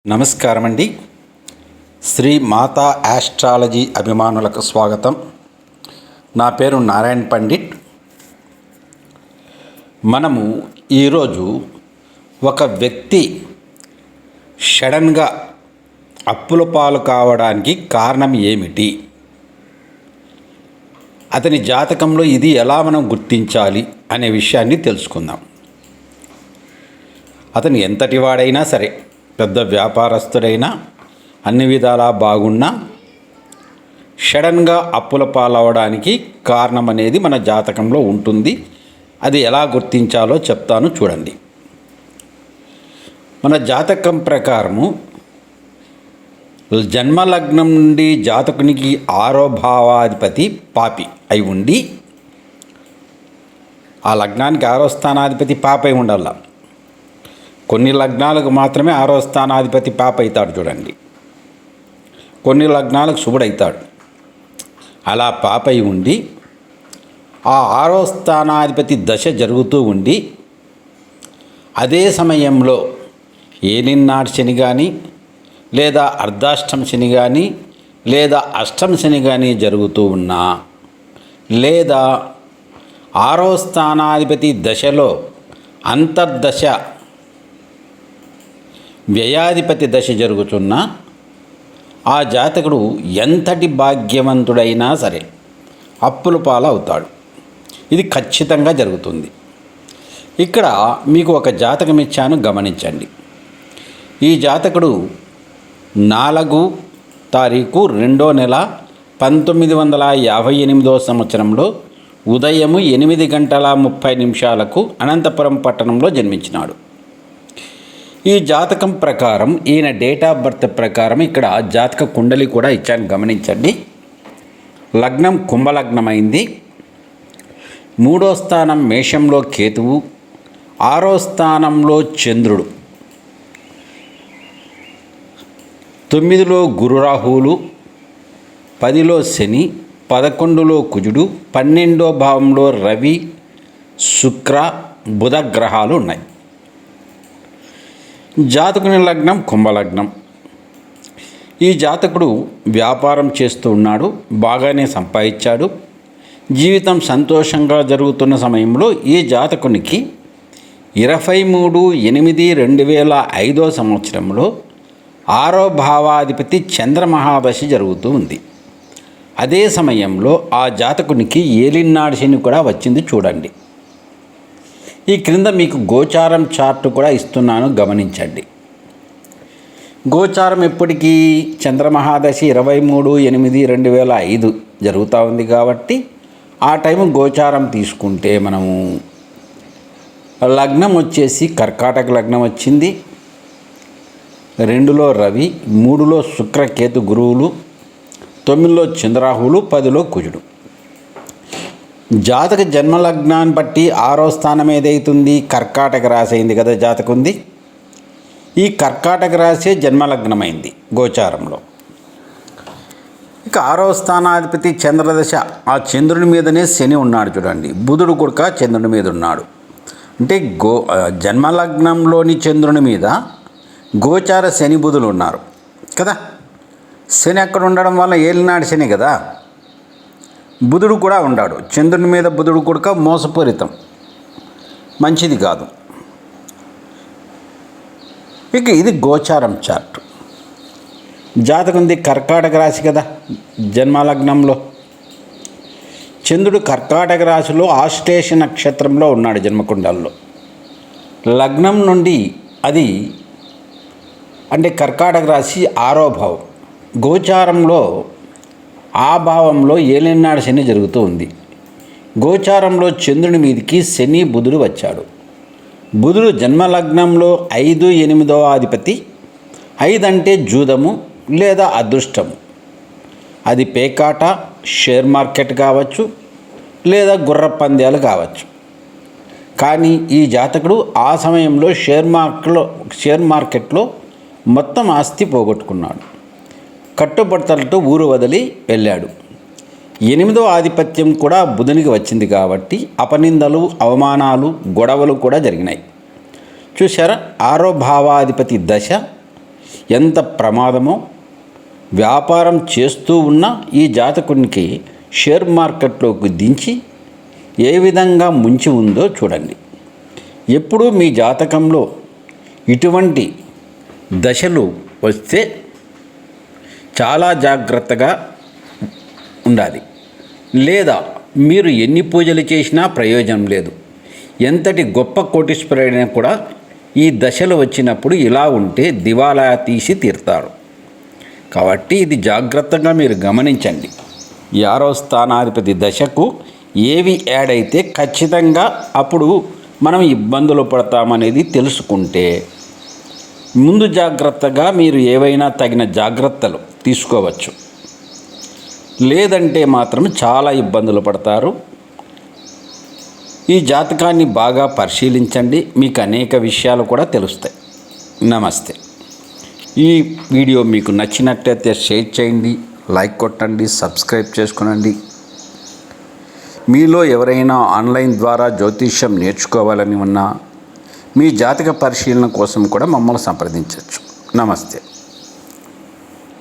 నమస్కారం అండి. శ్రీ మాతా ఆస్ట్రాలజీ అభిమానులకు స్వాగతం. నా పేరు నారాయణ పండిట్. మనము ఈరోజు ఒక వ్యక్తి సడన్గా అప్పుల పాలు కావడానికి కారణం ఏమిటి, అతని జాతకంలో ఇది ఎలా మనం గుర్తించాలి అనే విషయాన్ని తెలుసుకుందాం. అతను ఎంతటి వాడైనా సరే, పెద్ద వ్యాపారస్తుడైనా, అన్ని విధాలా బాగున్నా, సడన్గా అప్పుల పాలవడానికి కారణం అనేది మన జాతకంలో ఉంటుంది. అది ఎలా గుర్తించాలో చెప్తాను, చూడండి. మన జాతకం ప్రకారము జన్మలగ్నం నుండి జాతకునికి 6వ భావాధిపతి పాపి అయి ఉండి, ఆ లగ్నానికి 6వ స్థానాధిపతి పాపై ఉండాల. కొన్ని లగ్నాలకు మాత్రమే 6వ స్థానాధిపతి పాప అవుతాడు, చూడండి. కొన్ని లగ్నాలకు శుభుడవుతాడు. అలా పాపై ఉండి ఆ 6వ స్థానాధిపతి దశ జరుగుతూ ఉండి, అదే సమయంలో ఏలినాటి శని కానీ, లేదా అర్ధాష్టమ శని కానీ, లేదా అష్టమ శని కానీ జరుగుతూ ఉన్నా, లేదా 6వ స్థానాధిపతి దశలో అంతర్దశ వ్యయాధిపతి దశ జరుగుతున్న ఆ జాతకుడు ఎంతటి భాగ్యవంతుడైనా సరే అప్పుల పాలు అవుతాడు. ఇది ఖచ్చితంగా జరుగుతుంది. ఇక్కడ మీకు ఒక జాతకం ఇచ్చాను, గమనించండి. ఈ జాతకుడు 4 తారీఖు 2వ నెల 1958వ సంవత్సరంలో ఉదయం 8:30 అనంతపురం పట్టణంలో జన్మించినాడు. ఈ జాతకం ప్రకారం, ఈయన డేట్ ఆఫ్ బర్త్ ప్రకారం ఇక్కడ జాతక కుండలి కూడా ఇచ్చాను, గమనించండి. లగ్నం కుంభలగ్నమైంది. 3వ స్థానం మేషంలో కేతువు, 6వ స్థానంలో చంద్రుడు, 9లో గురు రాహువులు, 10లో శని, 11లో కుజుడు, 12వ భావంలో రవి, శుక్ర, బుధ గ్రహాలు ఉన్నాయి. జాతకుని లగ్నం కుంభలగ్నం. ఈ జాతకుడు వ్యాపారం చేస్తూ ఉన్నాడు, బాగానే సంపాదించాడు. జీవితం సంతోషంగా జరుగుతున్న సమయంలో ఈ జాతకునికి 23/8/2005 సంవత్సరంలో 6వ భావాధిపతి చంద్రమహాదశ జరుగుతూ ఉంది. అదే సమయంలో ఆ జాతకునికి ఏలినాడు శని కూడా వచ్చింది, చూడండి. ఈ క్రింద మీకు గోచారం చార్ట్ కూడా ఇస్తున్నాను, గమనించండి. గోచారం ఎప్పటికీ చంద్రమహాదశి 23/8/2005 జరుగుతూ ఉంది కాబట్టి ఆ టైం గోచారం తీసుకుంటే మనము లగ్నం వచ్చేసి కర్కాటక లగ్నం వచ్చింది. 2లో రవి, 3లో శుక్రకేతు గురువులు, 9లో చంద్రాహువులు, 10లో కుజుడు. జాతక జన్మలగ్నాన్ని బట్టి 6వ స్థానం ఏదైతుంది, కర్కాటక రాశి అయింది కదా జాతకుంది. ఈ కర్కాటక రాశి జన్మలగ్నమైంది గోచారంలో. ఇక 6వ స్థానాధిపతి చంద్రదశ, ఆ చంద్రుని మీదనే శని ఉన్నాడు, చూడండి. బుధుడు కూడా చంద్రుని మీద ఉన్నాడు. అంటే జన్మలగ్నంలోని చంద్రుని మీద గోచార శని బుధులు ఉన్నారు కదా. శని అక్కడ ఉండడం వల్ల ఏలినాడు శని కదా. బుధుడు కూడా ఉన్నాడు, చంద్రుని మీద బుధుడు కూడా మోసపూరితం, మంచిది కాదు. ఇక ఇది గోచారం చార్ట్. జాతకంది కర్కాటక రాశి కదా, జన్మలగ్నంలో చంద్రుడు కర్కాటక రాశిలో ఆశ్లేష నక్షత్రంలో ఉన్నాడు జన్మకుండాల్లో. లగ్నం నుండి అది అంటే కర్కాటక రాశి 6వ భావం. గోచారంలో ఆ భావంలో ఏలినాడు శని జరుగుతూ ఉంది. గోచారంలో చంద్రుని మీదకి శని బుధుడు వచ్చాడు. బుధుడు జన్మలగ్నంలో 5/8వ అధిపతి. 5 అంటే జూదము లేదా అదృష్టము. అది పేకాట, షేర్ మార్కెట్ కావచ్చు, లేదా గుర్ర పందాలు కావచ్చు. కానీ ఈ జాతకుడు ఆ సమయంలో షేర్ మార్కెట్లో మొత్తం ఆస్తి పోగొట్టుకున్నాడు. కట్టుబట్టలతో ఊరు వదిలి వెళ్ళాడు. 8వ ఆధిపత్యం కూడా బుధునికి వచ్చింది కాబట్టి అపనిందలు, అవమానాలు, గొడవలు కూడా జరిగినాయి. చూసారా, 6వ భావాధిపతి దశ ఎంత ప్రమాదమో, వ్యాపారం చేస్తూ ఉన్న ఈ జాతకునికి షేర్ మార్కెట్లోకి దించి ఏ విధంగా ముంచి ఉందో చూడండి. ఎప్పుడూ మీ జాతకంలో ఇటువంటి దశలు వస్తే చాలా జాగ్రత్తగా ఉండాలి. లేదా మీరు ఎన్ని పూజలు చేసినా ప్రయోజనం లేదు. ఎంతటి గొప్ప కోటీశ్వరుడైనా కూడా ఈ దశలు వచ్చినప్పుడు ఇలా ఉంటే దివాలా తీసి తీరుతారు. కాబట్టి ఇది జాగ్రత్తగా మీరు గమనించండి. 6వ స్థానాధిపతి దశకు ఏవి యాడ్ అయితే ఖచ్చితంగా అప్పుడు మనం ఇబ్బందులు పడతామనేది తెలుసుకుంటే ముందు జాగ్రత్తగా మీరు ఏవైనా తగిన జాగ్రత్తలు తీసుకోవచ్చు. లేదంటే మాత్రం చాలా ఇబ్బందులు పడతారు. ఈ జాతకాన్ని బాగా పరిశీలించండి, మీకు అనేక విషయాలు కూడా తెలుస్తాయి. నమస్తే. ఈ వీడియో మీకు నచ్చినట్లయితే షేర్ చేయండి, లైక్ కొట్టండి, సబ్స్క్రైబ్ చేసుకోనండి. మీలో ఎవరైనా ఆన్లైన్ ద్వారా జ్యోతిష్యం నేర్చుకోవాలని ఉన్నా మీ జాతక పరిశీలన కోసం కూడా మమ్మల్ని సంప్రదించవచ్చు. నమస్తే.